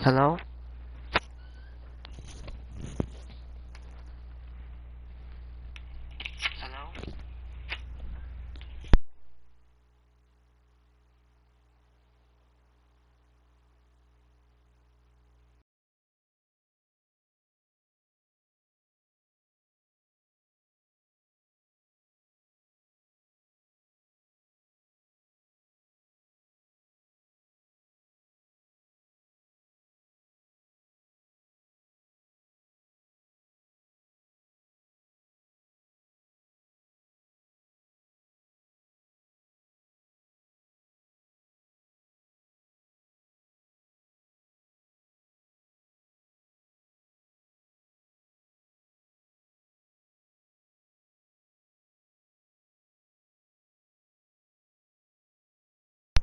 Hello? Hello?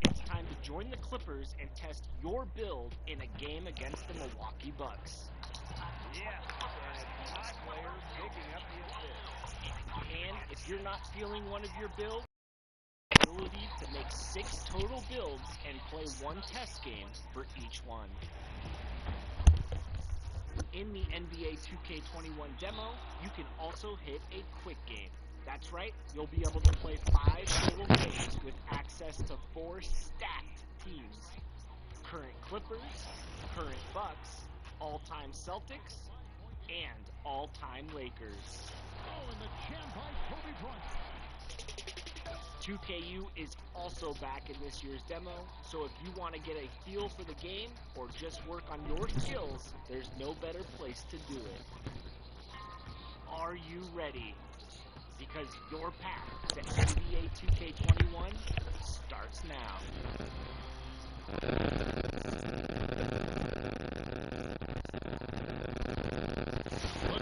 It's time to join the Clippers and test your build in a game against the Milwaukee Bucks. Yeah, and 5 players picking up the assist. And if you're not feeling one of your builds, ability to make 6 total builds and play 1 test game for each one. In the NBA 2K21 demo, you can also hit a quick game. That's right, you'll be able to play 5 total games with access to 4 stacked teams. Current Clippers, current Bucks, all-time Celtics, and all-time Lakers. Oh, and the champ by Kobe Bryant. 2KU is also back in this year's demo, so if you want to get a feel for the game or just work on your skills, there's no better place to do it. Are you ready? Because your path to NBA 2K21 starts now. The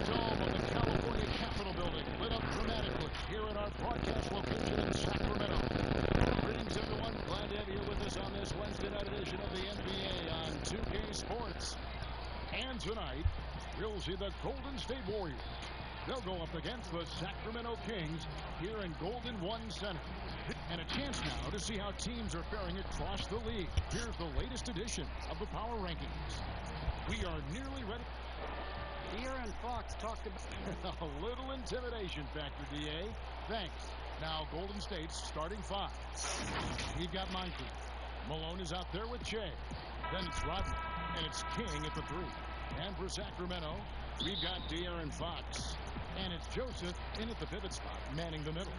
dome of the California Capitol building lit up dramatically here at our broadcast location in Sacramento. Greetings, everyone. Glad to have you here with us on this Wednesday night edition of the NBA on 2K Sports. And tonight, we'll see the Golden State Warriors. They'll go up against the Sacramento Kings here in Golden One Center. And a chance now to see how teams are faring across the league. Here's the latest edition of the Power Rankings. We are nearly ready. De'Aaron Fox talked about a little intimidation factor, DA. Thanks. Now Golden State's starting 5. We've got Moncrief. Malone is out there with Che. Then it's Rodney. And it's King at the 3. And for Sacramento, we've got De'Aaron Fox. And it's Joseph in at the pivot spot, manning the middle.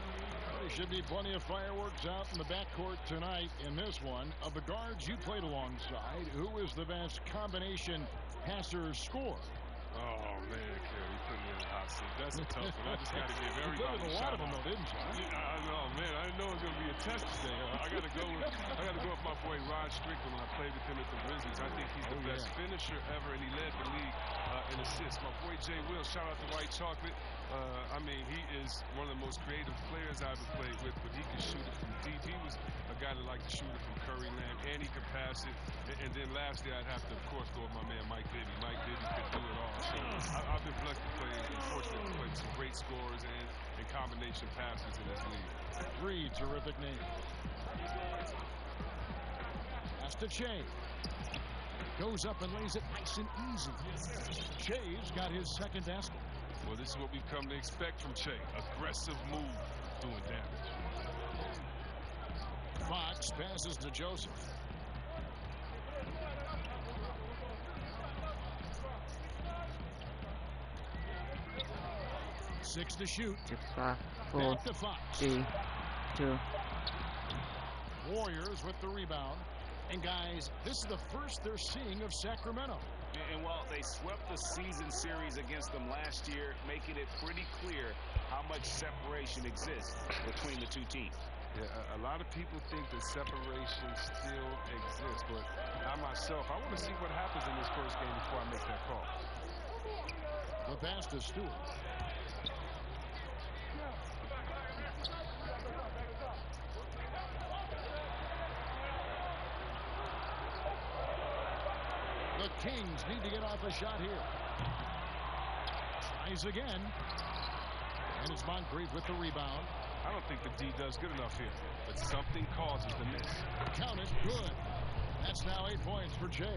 There should be plenty of fireworks out in the backcourt tonight in this one. Of the guards you played alongside, who is the best combination passer scorer? Oh, man, Kerry, you put me in a hot seat. That's a tough one. I just got to give everybody a lot of them, though, didn't you? Yeah, I know, man. I didn't know it was going to be a test today. I got to go with my boy Rod Strickland when I played with him at the Wizards. I think he's the best finisher ever, and he led the league in assists. My boy Jay Will, shout out to White Chocolate. I mean, he is one of the most creative players I ever played with, but he can shoot it from deep. He was a guy that liked to shoot it from Curry Land, and he could pass it. And then lastly, I'd have to, of course, go with my man Mike Bibby. Mike Bibby could do it all. So I've been blessed to play, and fortunate to play with some great scorers and combination passes in this league. 3 terrific names. Pass to Che. Goes up and lays it nice and easy. Che's got his second basket. Well, this is what we've come to expect from Che. Aggressive move, doing damage. Fox passes to Joseph. Six to shoot. 5, 4, Back to Fox. 3, 2. Warriors with the rebound. And guys, this is the first they're seeing of Sacramento. and while they swept the season series against them last year, making it pretty clear how much separation exists between the two teams. Yeah, a lot of people think that separation still exists, but I myself, I want to see what happens in this first game before I make that call. The pass to Stewart. The Kings need to get off a shot here. Tries again. And it's Moncrief with the rebound. I don't think the D does good enough here, but something causes the miss. Count it. Good. That's now 8 points for Che.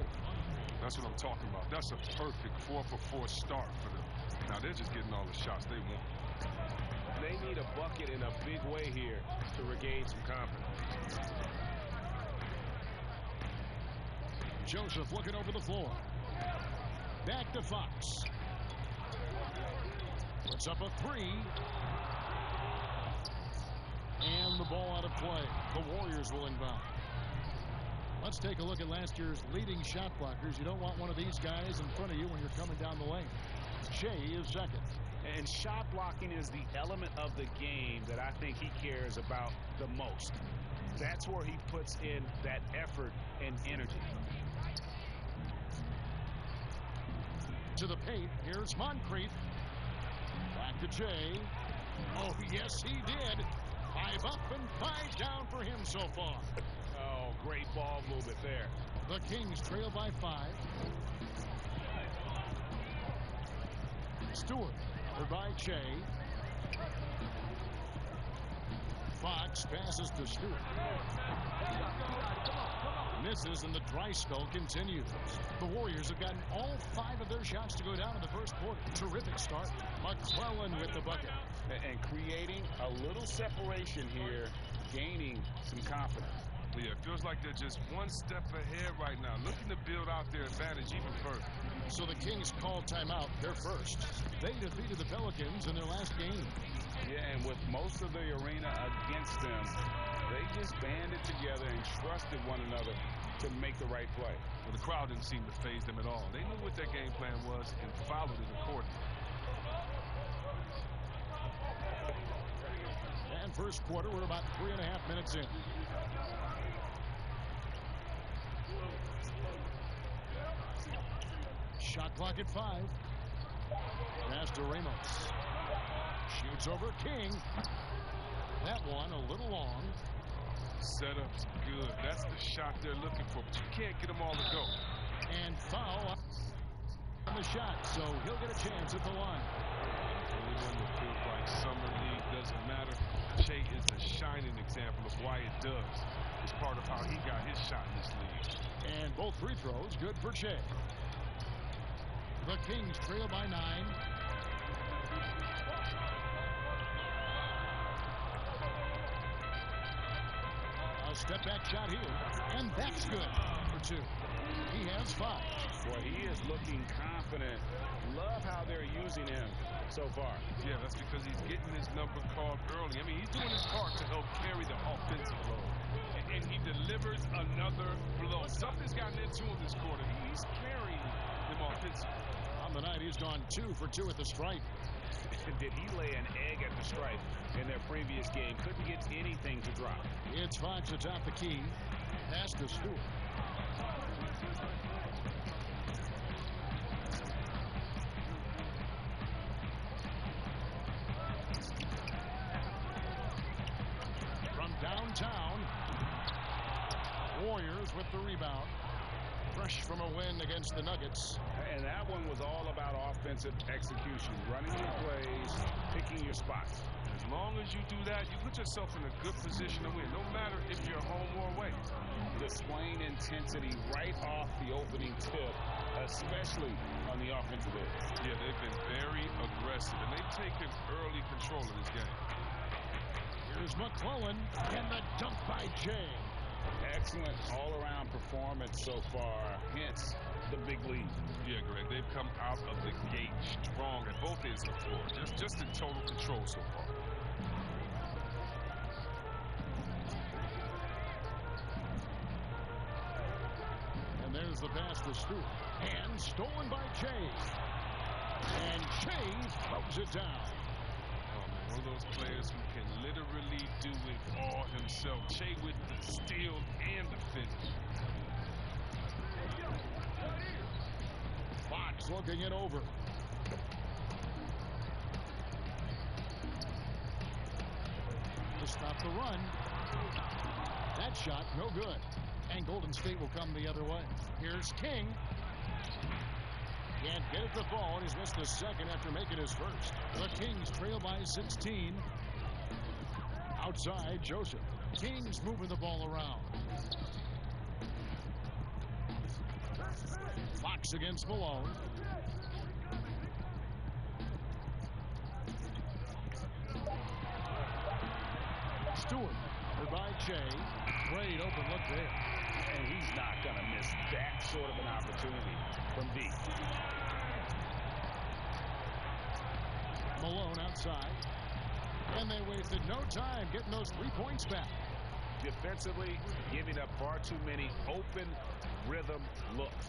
That's what I'm talking about. That's a perfect 4-for-4 start for them. Now they're just getting all the shots they want. They need a bucket in a big way here to regain some confidence. Joseph looking over the floor. Back to Fox. Puts up a three. And the ball out of play. The Warriors will inbound. Let's take a look at last year's leading shot blockers. You don't want one of these guys in front of you when you're coming down the lane. Shea is second. And shot blocking is the element of the game that I think he cares about the most. That's where he puts in that effort and energy. To the paint. Here's Moncrief. Back to Jay. Oh, yes, he did. 5 up and 5 down for him so far. Oh, great ball movement there. The Kings trail by 5. Stewart, covered by Shea. Fox passes to Stewart. Misses, and the dry spell continues. The Warriors have gotten all 5 of their shots to go down in the first quarter. Terrific start. McClellan with the bucket. And creating a little separation here, gaining some confidence. Yeah, it feels like they're just one step ahead right now, looking to build out their advantage even further. So the Kings call timeout. They're first. They defeated the Pelicans in their last game. Yeah, and with most of the arena against them, they just banded together and trusted one another to make the right play. Well, the crowd didn't seem to faze them at all. They knew what their game plan was and followed it accordingly. And first quarter, we're about 3.5 minutes in. Shot clock at 5. Pass to Ramos. Shoots over King. That one a little long. Setup's good. That's the shot they're looking for, but you can't get them all to go. And foul on the shot, so he'll get a chance at the line. Anyone that feels like summer league doesn't matter, Shea is a shining example of why it does. It's part of how he got his shot in this league. And both free throws good for Shea. The Kings trail by 9. A step back shot here, and that's good for 2. He has 5. Boy, he is looking confident. Love how they're using him so far. Yeah, that's because he's getting his number called early. I mean, he's doing his part to help carry the offensive load. And he delivers another blow. Something's gotten into him this quarter. He's carrying them offensively. On the night, he's gone 2 for 2 at the stripe. Did he lay an egg at the stripe in their previous game? Couldn't get anything to drop. It's Fox atop the key. Pass to Stewart. From downtown, Warriors with the rebound. Fresh from a win against the Nuggets. And that one was all about offensive execution, running your plays, picking your spots. As long as you do that, you put yourself in a good position to win, no matter if you're home or away. Displaying intensity right off the opening tip, especially on the offensive end. Yeah, they've been very aggressive, and they've taken early control of this game. Here's McClellan, and the dunk by Jay. Excellent all-around performance so far, hence the big lead. Yeah, Greg, they've come out of the gate strong at both ends of the floor. Just in total control so far. And there's the pass to Stewart. And stolen by Jay. And Jay throws it down. Oh, man, one of those players who can literally do it all himself. Shea with the steal and the finish. Fox looking it over. To stop the run. That shot, no good. And Golden State will come the other way. Here's King. Can't get it to fall, and he's missed the second after making his first. The Kings trail by 16. Outside, Joseph. Kings moving the ball around. Fox Fox against Malone. Stewart, covered by Shea. Great open look there. And he's not going to miss that sort of an opportunity from deep. Malone outside. And they wasted no time getting those 3 points back. Defensively, giving up far too many open rhythm looks.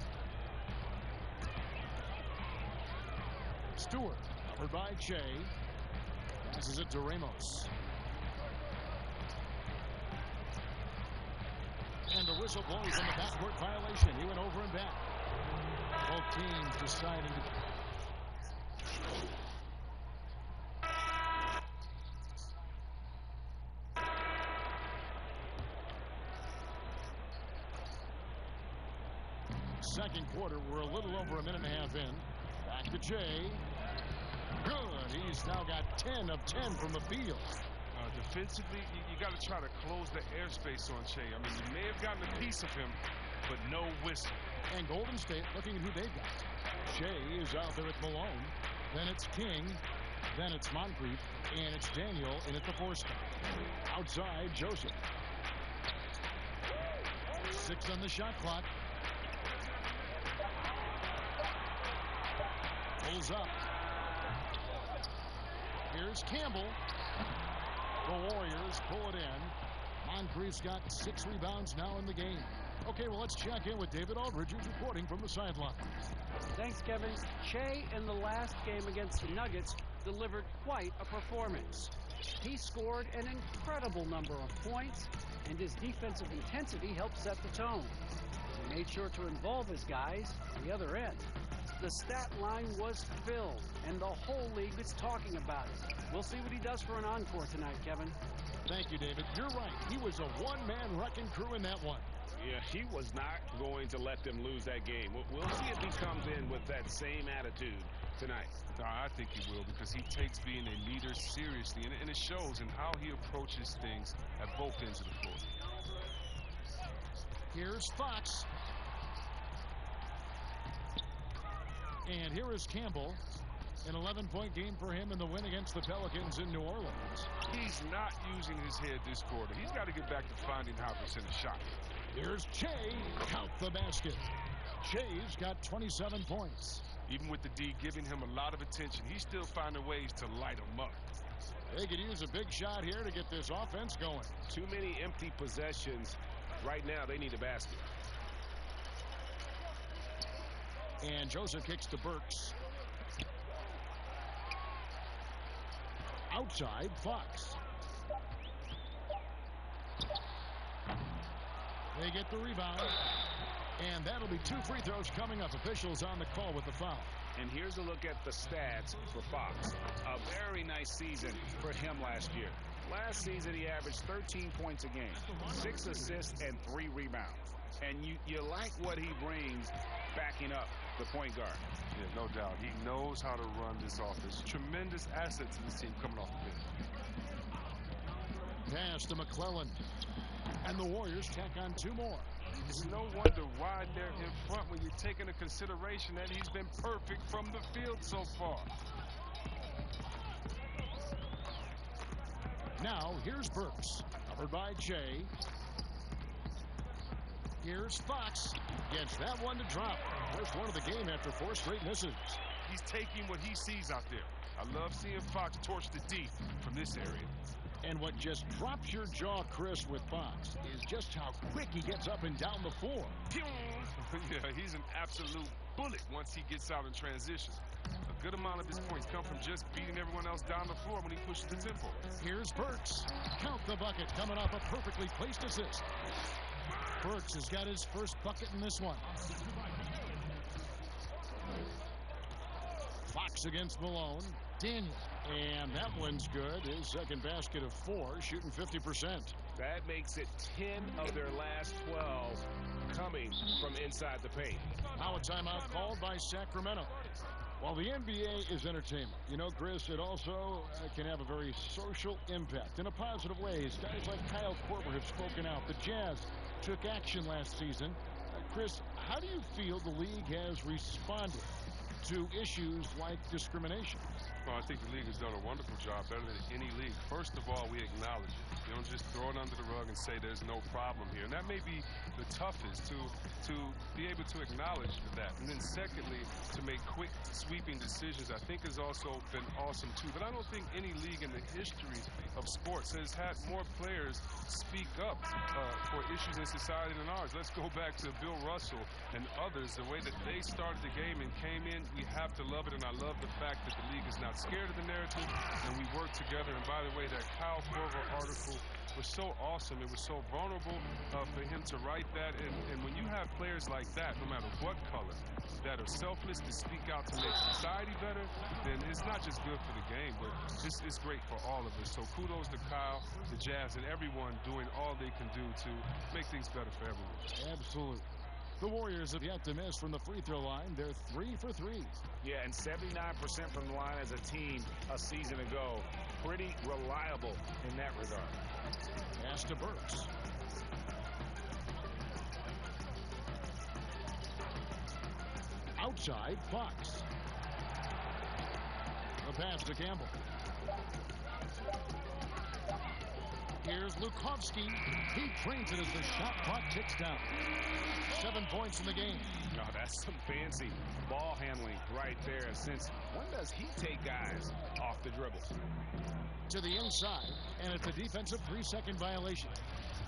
Stewart, covered by Shea. Passes it to Ramos. And the whistle blows on the backcourt violation. He went over and back. Both teams decided to... Second quarter, we're a little over a minute and a half in. Back to Shea. Good. He's now got 10 of 10 from the field. Defensively, you got to try to close the airspace on Shea. I mean, you may have gotten a piece of him, but no whistle. And Golden State looking at who they've got. Shea is out there at Malone. Then it's King. Then it's Moncrief. And it's Daniel in at the 4 spot. Outside, Joseph. 6 on the shot clock. Pulls up. Here's Campbell. The Warriors pull it in. Moncrief's got 6 rebounds now in the game. Okay, well, let's check in with David Aldridge, who's reporting from the sideline. Thanks, Kevin. Shea in the last game against the Nuggets delivered quite a performance. He scored an incredible number of points, and his defensive intensity helped set the tone. He made sure to involve his guys on the other end. The stat line was filled, and the whole league is talking about it. We'll see what he does for an encore tonight, Kevin. Thank you, David. You're right. He was a one-man wrecking crew in that one. Yeah, he was not going to let them lose that game. We'll see if he comes in with that same attitude tonight. I think he will, because he takes being a leader seriously, and it shows in how he approaches things at both ends of the floor. Here's Fox. And here is Campbell. An 11-point game for him in the win against the Pelicans in New Orleans. He's not using his head this quarter. He's got to get back to finding how to send a shot. Here's Shea. Count the basket. Shea's got 27 points. Even with the D giving him a lot of attention, he's still finding ways to light him up. They could use a big shot here to get this offense going. Too many empty possessions. Right now, they need a basket. And Joseph kicks to Burks. Outside, Fox. They get the rebound. And that'll be 2 free throws coming up. Officials on the call with the foul. And here's a look at the stats for Fox. A very nice season for him last year. Last season, he averaged 13 points a game, 6 assists, and 3 rebounds. And you like what he brings backing up the point guard. Yeah, no doubt. He knows how to run this offense. Tremendous assets in this team coming off the bench. Pass to McClellan. And the Warriors tack on 2 more. It's no wonder why they're in front when you take into consideration that he's been perfect from the field so far. Now, here's Burks. Covered by Shea. Here's Fox. Gets that one to drop. First one of the game after 4 straight misses. He's taking what he sees out there. I love seeing Fox torch the D from this area. And what just drops your jaw, Chris, with Fox is just how quick he gets up and down the floor. Yeah, he's an absolute bullet once he gets out in transition. A good amount of his points come from just beating everyone else down the floor when he pushes the tempo. Here's Burks. Count the bucket coming off a perfectly placed assist. Burks has got his first bucket in this one. Fox against Malone. Daniel. And that one's good. His second basket of 4, shooting 50%. That makes it 10 of their last 12 coming from inside the paint. Now a timeout called by Sacramento. While the NBA is entertainment, you know, Chris, it also can have a very social impact in a positive way. Guys like Kyle Korver have spoken out. The Jazz took action last season. Chris, how do you feel the league has responded to issues like discrimination? Well, I think the league has done a wonderful job, better than any league. First of all, we acknowledge it. You don't just throw it under the rug and say there's no problem here. And that may be the toughest, to be able to acknowledge that. And then secondly, to make quick, sweeping decisions, I think has also been awesome too. But I don't think any league in the history of sports has had more players speak up for issues in society than ours. Let's go back to Bill Russell and others, the way that they started the game and came in. We have to love it, and I love the fact that the league is not scared of the narrative, and we work together. And by the way, that Kyle Korver article was so awesome. It was so vulnerable for him to write that. And when you have players like that, no matter what color, that are selfless to speak out to make society better, then it's not just good for the game, but it's great for all of us. So kudos to Kyle, the Jazz, and everyone doing all they can do to make things better for everyone. Absolutely. The Warriors have yet to miss from the free throw line. They're 3 for 3. Yeah, and 79% from the line as a team a season ago. Pretty reliable in that regard. Pass to Burks. Outside, Fox. The pass to Campbell. Here's Lukovsky. He trains it as the shot clock ticks down. 7 points in the game. No, that's some fancy ball handling right there. Since when does he take guys off the dribble? To the inside, and it's a defensive 3-second violation.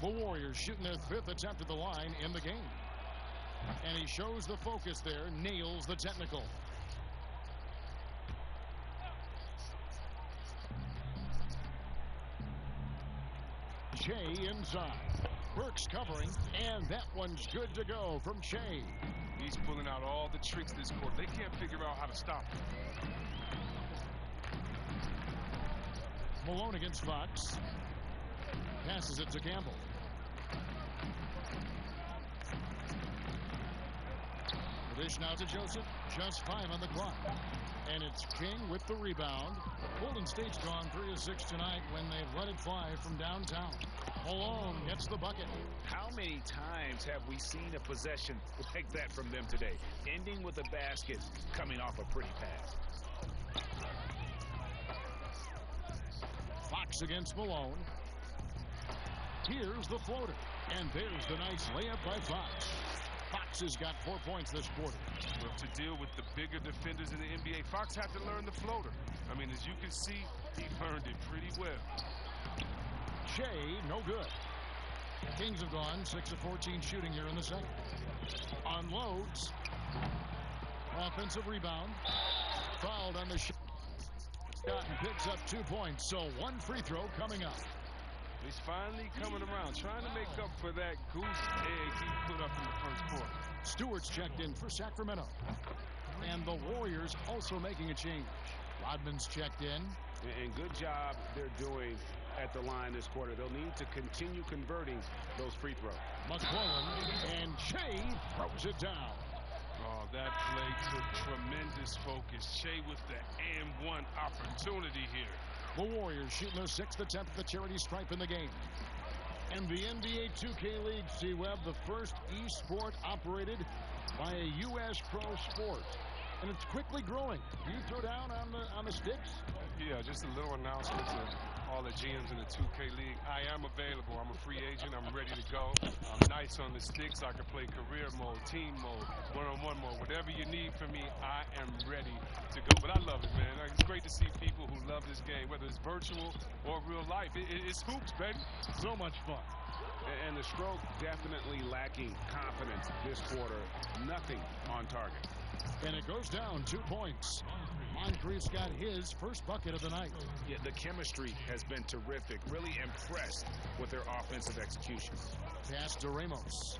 The Warriors shooting their 5th attempt at the line in the game. And he shows the focus there, nails the technical. Shea inside. Burks covering, and that one's good to go from Shea. He's pulling out all the tricks this quarter. They can't figure out how to stop him. Malone against Fox. Passes it to Campbell. The dish now to Joseph. Just 5 on the clock. And it's King with the rebound. Golden State's gone 3 of 6 tonight when they've let it fly from downtown. Malone gets the bucket. How many times have we seen a possession like that from them today? Ending with a basket, coming off a pretty pass. Fox against Malone. Here's the floater. And there's the nice layup by Fox. Fox has got 4 points this quarter. Well, to deal with the bigger defenders in the NBA, Fox had to learn the floater. I mean, as you can see, he learned it pretty well. Shea, no good. Kings have gone 6 of 14 shooting here in the second. Unloads. Offensive rebound. Fouled on the shot and picks up 2 points. So 1 free throw coming up. He's finally coming around, trying to make up for that goose egg he put up in the first quarter. Stewart's checked in for Sacramento. And the Warriors also making a change. Rodman's checked in. And good job they're doing at the line this quarter. They'll need to continue converting those free throws. McClellan and Shea throws it down. Oh, that play took tremendous focus. Shea with the and one opportunity here. The Warriors shooting their 6th attempt at the charity stripe in the game. And the NBA 2K League, C-Web, the first e-sport operated by a U.S. pro sport. And it's quickly growing. Do you throw down on the sticks? Yeah, just a little announcement to all the GMs in the 2K League. I am available. I'm a free agent. I'm ready to go. I'm nice on the sticks. I can play career mode, team mode, one-on-one mode. Whatever you need from me, I am ready to go. But I love it, man. It's great to see people who love this game, whether it's virtual or real life. It's hoops, baby. So much fun. And the stroke definitely lacking confidence this quarter. Nothing on target. And it goes down 2 points. Moncrief's got his first bucket of the night. Yeah, the chemistry has been terrific. Really impressed with their offensive execution. Pass to Ramos.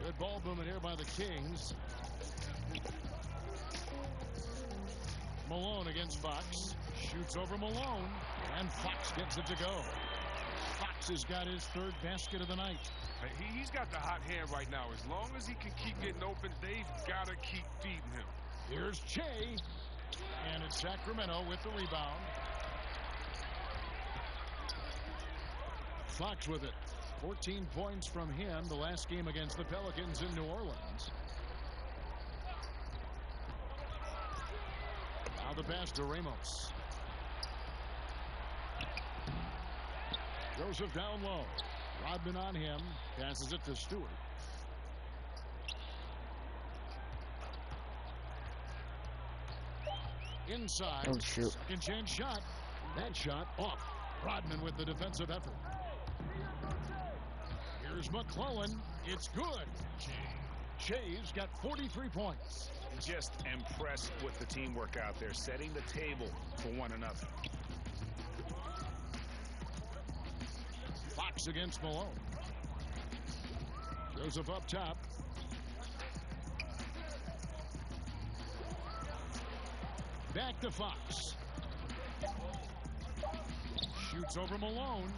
Good ball movement here by the Kings. Malone against Fox. Shoots over Malone. And Fox gets it to go. Fox has got his 3rd basket of the night. He's got the hot hand right now. As long as he can keep getting open, they've got to keep feeding him. Here's Shea. And it's Sacramento with the rebound. Fox with it. 14 points from him the last game against the Pelicans in New Orleans. Now the pass to Ramos. Joseph down low. Rodman on him. Passes it to Stewart. Inside. Oh, shoot. Second chance shot. That shot off. Rodman with the defensive effort. Here's McClellan. It's good. Shay's got 43 points. Just impressed with the teamwork out there, setting the table for one another. Fox against Malone. Joseph up top. Back to Fox. Shoots over Malone.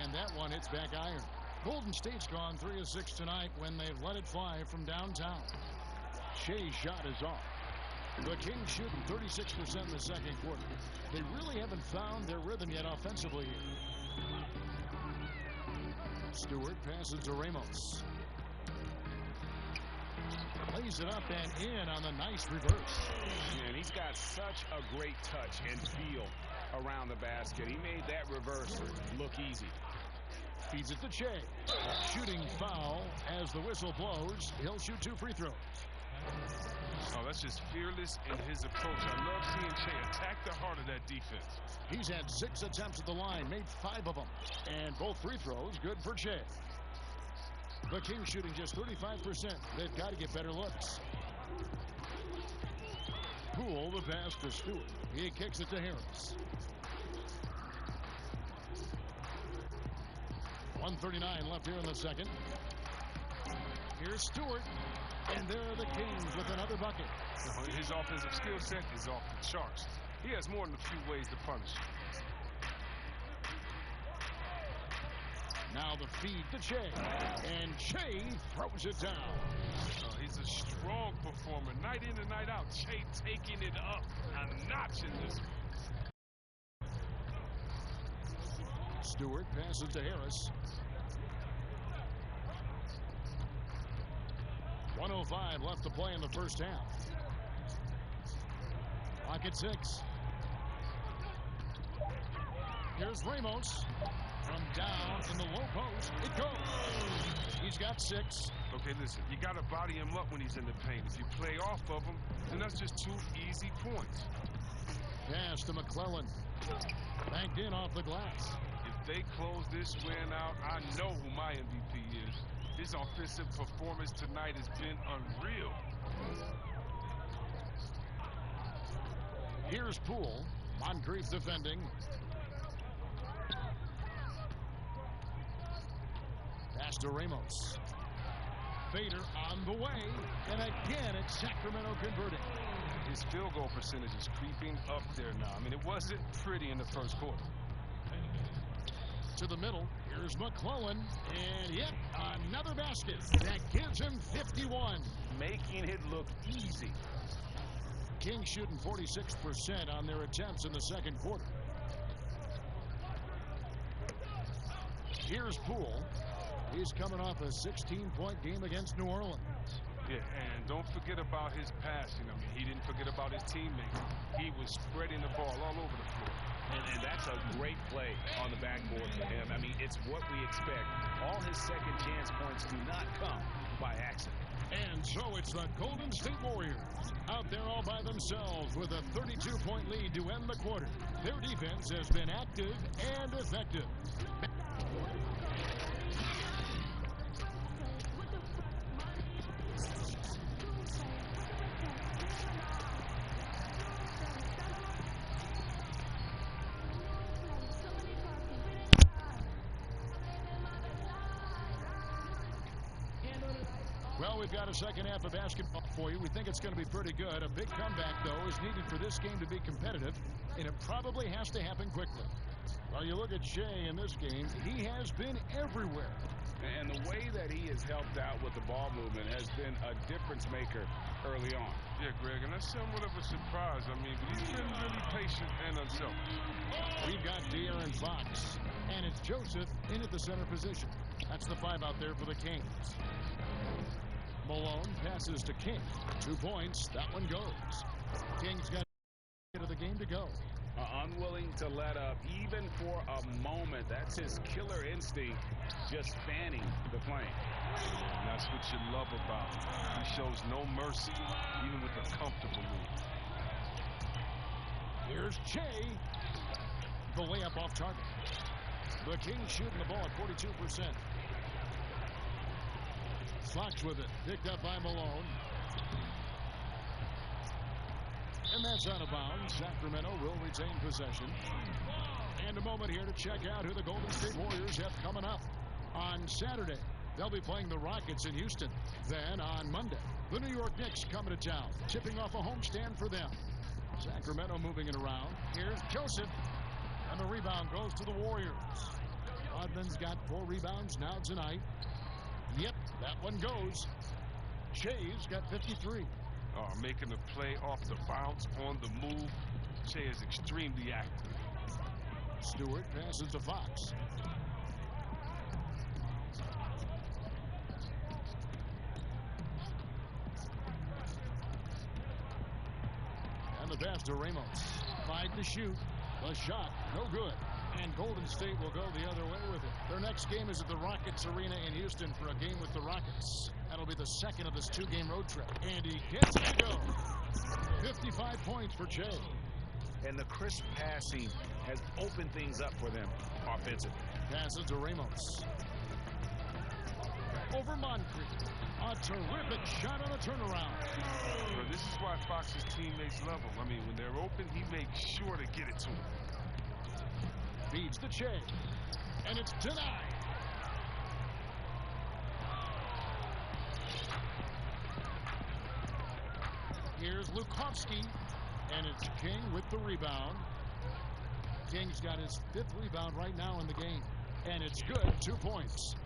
And that one hits back iron. Golden State's gone 3 of 6 tonight when they've let it fly from downtown. Shea's shot is off. The Kings shooting 36% in the second quarter. They really haven't found their rhythm yet offensively here. Stewart passes to Ramos. Lays it up and in on the nice reverse. And he's got such a great touch and feel around the basket. He made that reverse look easy. Feeds it to Shea. Shooting foul as the whistle blows. He'll shoot 2 free throws. Oh, that's just fearless in his approach. I love seeing Shea attack the heart of that defense. He's had 6 attempts at the line, made 5 of them. And both free throws good for Shea. The Kings shooting just 35%. They've got to get better looks. Poole the pass to Stewart. He kicks it to Harris. 1:39 left here in the second. Here's Stewart. And there are the Kings with another bucket. His offensive skill set is off the charts. He has more than a few ways to punish. Now the feed to Shea. And Shea throws it down. He's a strong performer. Night in and night out. Shea taking it up a notch in this. Stewart passes to Harris. 1:05 left to play in the first half. Clock at 6. Here's Ramos. From down in the low post, it goes. He's got 6. Okay, listen, you got to body him up when he's in the paint. If you play off of him, then that's just 2 easy points. Pass to McClellan. Banked in off the glass. If they close this win out, I know who my MVP is. His offensive performance tonight has been unreal. Here's Poole. Moncrief defending. Pass to Ramos. Fader on the way. And again, it's Sacramento converting. His field goal percentage is creeping up there now. I mean, it wasn't pretty in the first quarter. To the middle. Here's McClellan. And yet another basket. That gives him 51. Making it look easy. Kings shooting 46% on their attempts in the second quarter. Here's Poole. He's coming off a 16-point game against New Orleans. Yeah, and don't forget about his passing. I mean, he didn't forget about his teammates. He was spreading the ball all over the floor. And that's a great play on the backboard for him. I mean, it's what we expect. All his second chance points do not come by accident. And so it's the Golden State Warriors out there all by themselves with a 32-point lead to end the quarter. Their defense has been active and effective. Well, we've got a second half of basketball for you. We think it's going to be pretty good. A big comeback, though, is needed for this game to be competitive, and it probably has to happen quickly. Well, you look at Shea in this game, he has been everywhere. And the way that he has helped out with the ball movement has been a difference maker early on. Yeah, Greg, and that's somewhat of a surprise. I mean, but he's been really patient and unselfish. We've got De'Aaron Fox. And it's Joseph in at the center position. That's the 5 out there for the Kings. Malone passes to King. 2 points. That one goes. Kings got of the game to go. Unwilling to let up even for a moment. That's his killer instinct, just fanning the flame. And that's what you love about him. He shows no mercy, even with a comfortable lead. Here's Che. The layup off target. The Kings shooting the ball at 42%. Fox with it. Picked up by Malone. And that's out of bounds. Sacramento will retain possession. And a moment here to check out who the Golden State Warriors have coming up. On Saturday, they'll be playing the Rockets in Houston. Then on Monday, the New York Knicks coming to town, tipping off a homestand for them. Sacramento moving it around. Here's Joseph. And the rebound goes to the Warriors. Rodman's got 4 rebounds now tonight. Yep, that one goes. Shea's got 53. Making a play off the bounce on the move. Shea is extremely active. Stewart passes to Fox. And the pass to Ramos. 5 to shoot. The shot, no good. And Golden State will go the other way with it. Their next game is at the Rockets Arena in Houston for a game with the Rockets. That'll be the second of this 2-game road trip. And he gets it to go. 55 points for Che. And the crisp passing has opened things up for them offensively. Passes to Ramos. Over Moncrief. A terrific shot on a turnaround. Well, this is why Fox's teammates love him. I mean, when they're open, he makes sure to get it to him. Feeds to Che. And it's denied. Here's Lukovsky. And it's King with the rebound. King's got his 5th rebound right now in the game. And it's good. 2 points.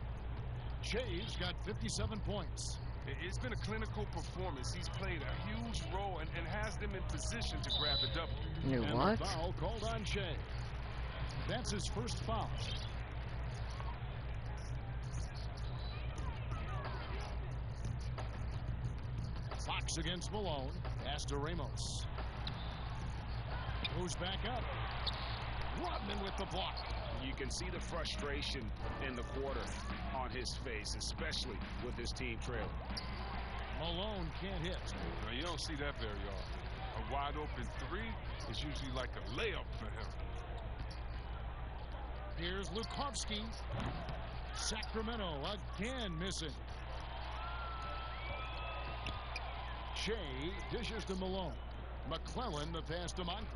Che's got 57 points. It's been a clinical performance. He's played a huge role and has them in position to grab the W. And What? the foul called on Che. That's his first foul. Fox against Malone. Pass to Ramos. Goes back up. Rodman with the block. You can see the frustration in the quarter on his face, especially with his team trailing. Malone can't hit. Now, you don't see that very often. A wide open 3 is usually like a layup for him. Here's Lukovsky. Sacramento again missing. Che dishes to Malone. McClellan the pass to Moncrief.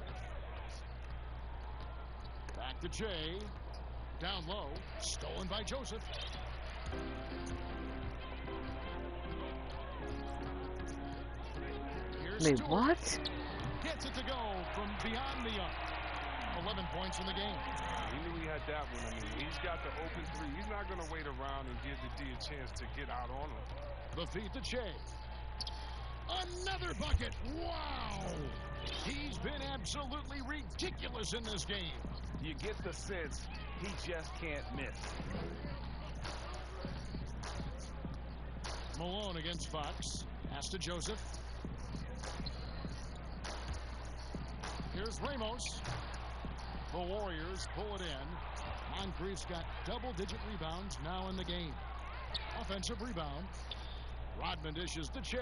Back to Che. Down low. Stolen by Joseph. Here's Wait, Stewart. what? Gets it to go from beyond the arc. 11 points in the game. He knew he had that one. I mean, he's got the open 3. He's not going to wait around and give the D a chance to get out on him. The feed to Che. Another bucket. Wow. He's been absolutely ridiculous in this game. You get the sense he just can't miss. Malone against Fox. Pass to Joseph. Here's Ramos. The Warriors pull it in. Moncrief's got double-digit rebounds now in the game. Offensive rebound. Rodman dishes to Che.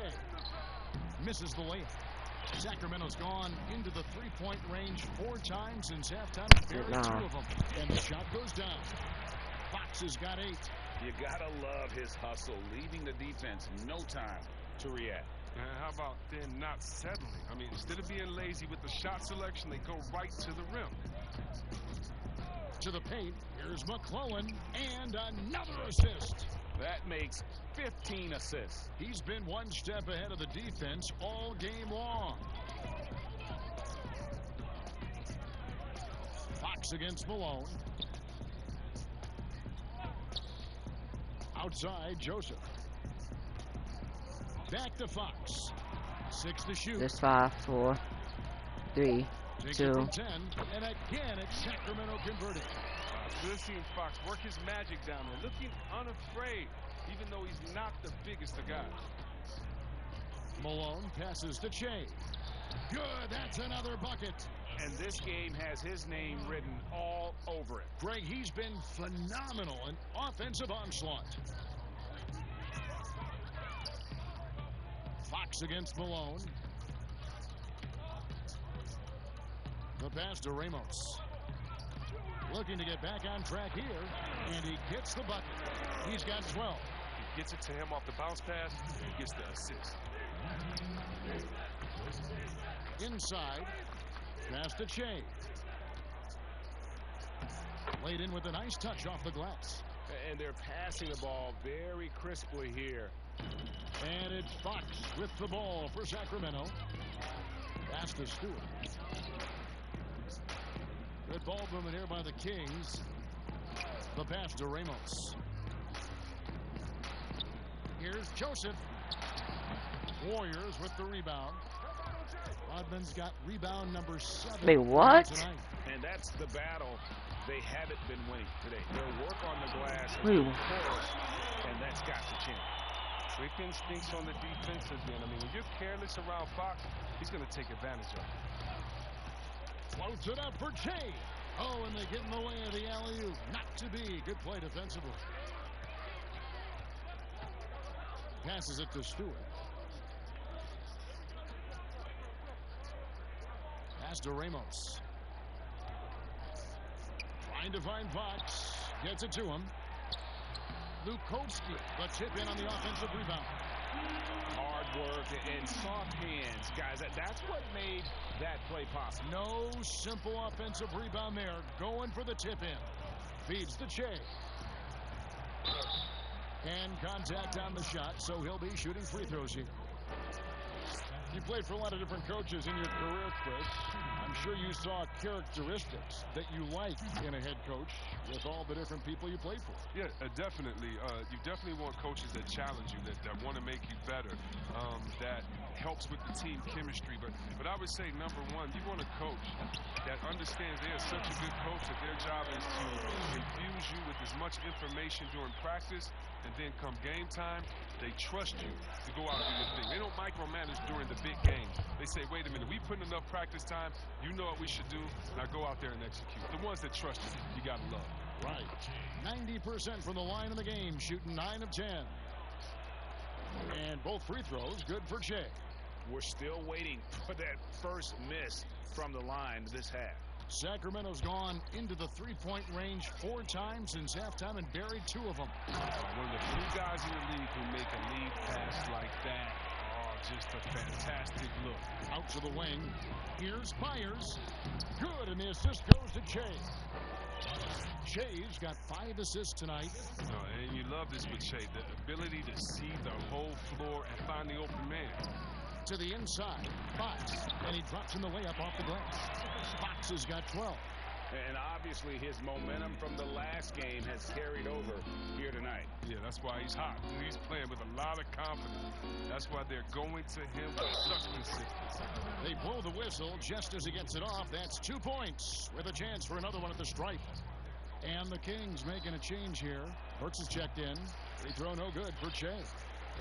Misses the layup. Sacramento's gone into the 3-point range 4 times since halftime. Buried 2 of them. And the shot goes down. Fox has got 8. You gotta love his hustle, leaving the defense no time to react. And how about then not settling? I mean, instead of being lazy with the shot selection, they go right to the rim. To the paint. Here's McClellan. And another assist. That makes 15 assists. He's been one step ahead of the defense all game long. Fox against Malone. Outside, Joseph. Back to Fox. 6 to shoot. There's 5, 4, 3, Takes it 2. from 10, and again it's Sacramento converting. Good seeing Fox work his magic down there, looking unafraid, even though he's not the biggest of guys. Malone passes to Che. Good, that's another bucket. And this game has his name written all over it. Greg, he's been phenomenal in offensive onslaught. Fox against Malone. The pass to Ramos. Looking to get back on track here, and he gets the bucket. He's got 12. He gets it to him off the bounce pass, he gets the assist. Inside, pass to Che. Laid in with a nice touch off the glass. And they're passing the ball very crisply here. And it's Fox with the ball for Sacramento. Pass to Stewart. Good ball movement here by the Kings. The pass to Ramos. Here's Joseph. Warriors with the rebound. Rodman's got rebound number 7. Wait, what? Tonight. And that's the battle they haven't been winning today. Their work on the glass has Wait. been porous, and that's got to change. Quick instincts on the defense again. I mean, when you're careless around Fox, he's going to take advantage of it. Floats it up for Che. Oh, and they get in the way of the alley-oop. Not to be. Good play defensively. Passes it to Stewart. Pass to Ramos. Trying to find Fox. Gets it to him. Lukovsky, the tip in on the offensive rebound. Hard work and soft hands, guys. That's what made that play possible. No simple offensive rebound there. Going for the tip in. Feeds to Che. And contact on the shot, so he'll be shooting free throws here. You played for a lot of different coaches in your career, Chris. I'm sure you saw characteristics that you like in a head coach with all the different people you played for. Yeah, definitely. You definitely want coaches that challenge you, that want to make you better, that helps with the team chemistry. But I would say, number one, you want a coach that understands they're such a good coach that their job is to infuse you with as much information during practice, and then come game time, they trust you to go out and do your thing. They don't micromanage during the big games. They say, wait a minute, we put in enough practice time, you know what we should do, now go out there and execute. The ones that trust you got to love. Right. 90% from the line in the game, shooting 9 of 10. And both free throws good for Che. We're still waiting for that first miss from the line this half. Sacramento's gone into the three-point range 4 times since halftime and buried 2 of them. One of the few guys in the league who make a lead pass like that. Oh, just a fantastic look. Out to the wing. Here's Myers. Good, and the assist goes to Che. Che's got 5 assists tonight. And you love this with Che, the ability to see the whole floor and find the open man. To the inside, Fox, and he drops in the layup off the glass. Fox has got 12. And obviously his momentum from the last game has carried over here tonight. Yeah, that's why he's hot. He's playing with a lot of confidence. That's why they're going to him with such consistency. They blow the whistle just as he gets it off. That's 2 points with a chance for another one at the stripe. And the Kings making a change here. Burks is checked in. Free throw no good for Che.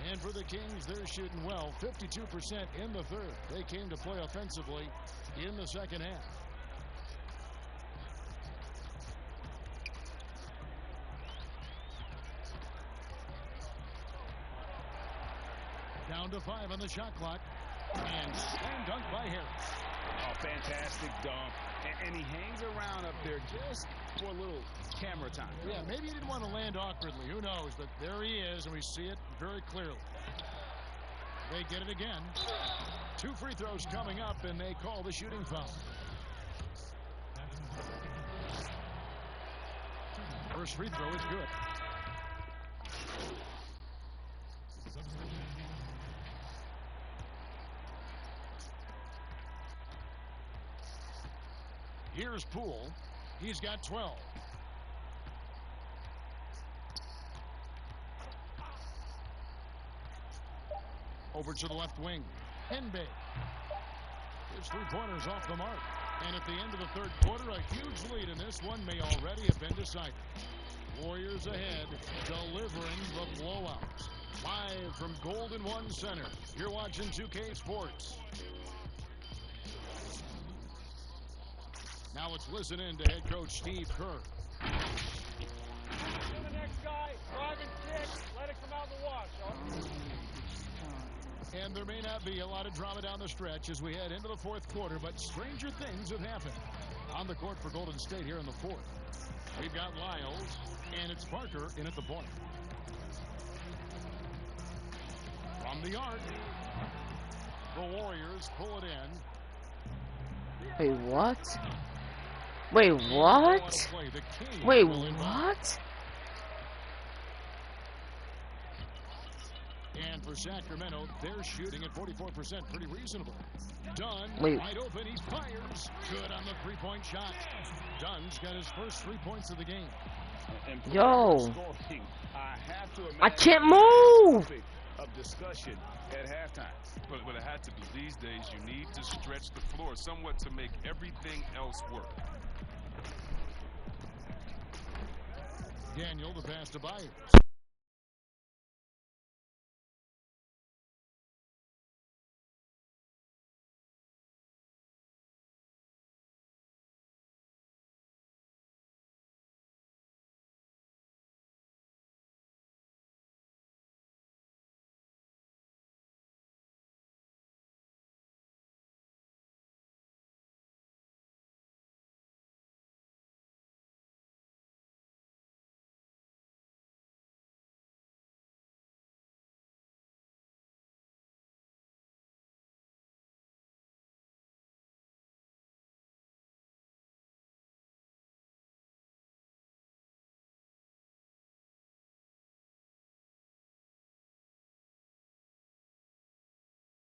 And for the Kings, they're shooting well. 52% in the third. They came to play offensively in the second half. Down to 5 on the shot clock. And slam dunk by Harris. Oh, fantastic dunk. And he hangs around up there just for a little camera time. Yeah, maybe he didn't want to land awkwardly. Who knows? But there he is, and we see it very clearly. They get it again. 2 free throws coming up, and they call the shooting foul. First free throw is good. Here's Poole. He's got 12. Over to the left wing. Henbey. His 3-pointers off the mark. And at the end of the third quarter, a huge lead in this one may already have been decided. Warriors ahead, delivering the blowout. Live from Golden One Center, you're watching 2K Sports. Now let's listen in to head coach Steve Kerr. To the next guy, drive and kick, let it come out in the wash, And there may not be a lot of drama down the stretch as we head into the fourth quarter, but stranger things have happened. On the court for Golden State here in the fourth, we've got Lyles, and it's Parker in at the point. From the arc, the Warriors pull it in. Wait, what? Wait, what? Wait, what? And for Sacramento, they're shooting at 44%, pretty reasonable. Dunn, Wait. wide open, he fires. Good on the three-point shot. Dunn's got his first 3 points of the game. Yo. I imagine can't move. Of discussion at halftime. But it had to be. These days, you need to stretch the floor somewhat to make everything else work. Daniel, the pass to Byers.